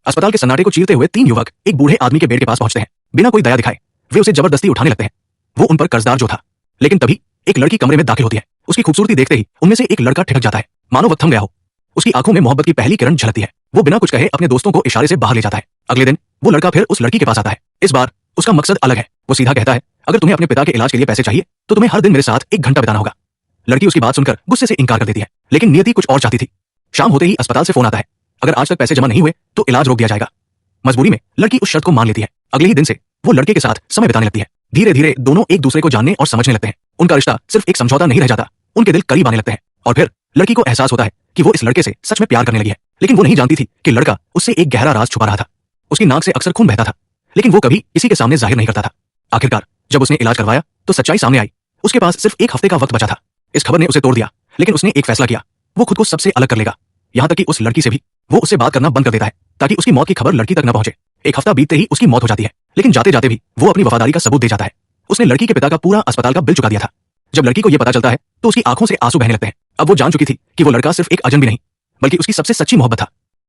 अस्पताल के सन्नाटे को चीरते हुए 3 युवक एक बूढ़े आदमी के बेड के पास पहुंचते हैं। बिना कोई दया दिखाए वे उसे जबरदस्ती उठाने लगते हैं। वो उन पर कर्जदार जो था। लेकिन तभी एक लड़की कमरे में दाखिल होती है। उसकी खूबसूरती देखते ही उनमें से एक लड़का ठिठक जाता है, मानो वो थम गया हो। उसकी आंखों में मोहब्बत की पहली किरण झलकती है। वो बिना कुछ कहे अपने दोस्तों को इशारे से बाहर ले जाता है। अगले दिन वो लड़का फिर उस लड़की के पास आता है। इस बार उसका मकसद अलग है। वो सीधा कहता है, अगर तुम्हें अपने पिता के इलाज के लिए पैसे चाहिए तो तुम्हें हर दिन मेरे साथ 1 घंटा बिताना होगा। लड़की उसकी बात सुनकर गुस्से से इनकार कर देती है, लेकिन नियति कुछ और चाहती थी। शाम होते ही अस्पताल से फोन आता है, अगर आज तक पैसे जमा नहीं हुए तो इलाज रोक दिया जाएगा। मजबूरी में लड़की उस शर्त को मान लेती है। अगले ही दिन से वो लड़के के साथ समय बिताने लगती है। धीरे धीरे दोनों एक दूसरे को जानने और समझने लगते हैं। उनका रिश्ता सिर्फ एक समझौता नहीं रह जाता, उनके दिल करीब आने लगते हैं। और फिर लड़की को एहसास होता है कि वो इस लड़के से सच में प्यार करने लगी है। लेकिन वो नहीं जानती थी कि लड़का उससे एक गहरा राज छुपा रहा था। उसकी नाक से अक्सर खून बहता था, लेकिन वो कभी किसी के सामने जाहिर नहीं करता था। आखिरकार जब उसने इलाज करवाया तो सच्चाई सामने आई। उसके पास सिर्फ 1 हफ्ते का वक्त बचा था। इस खबर ने उसे तोड़ दिया, लेकिन उसने एक फैसला किया, वो खुद को सबसे अलग कर लेगा। यहाँ तक कि उस लड़की से भी। वो उससे बात करना बंद कर देता है ताकि उसकी मौत की खबर लड़की तक न पहुंचे। 1 हफ्ता बीतते ही उसकी मौत हो जाती है, लेकिन जाते जाते भी वो अपनी वफादारी का सबूत दे जाता है। उसने लड़की के पिता का पूरा अस्पताल का बिल चुका दिया था। जब लड़की को यह पता चलता है तो उसकी आंखों से आंसू बहने लगते हैं। अब वो जान चुकी थी कि वो लड़का सिर्फ एक अजनबी नहीं, बल्कि उसकी सबसे सच्ची मोहब्बत था।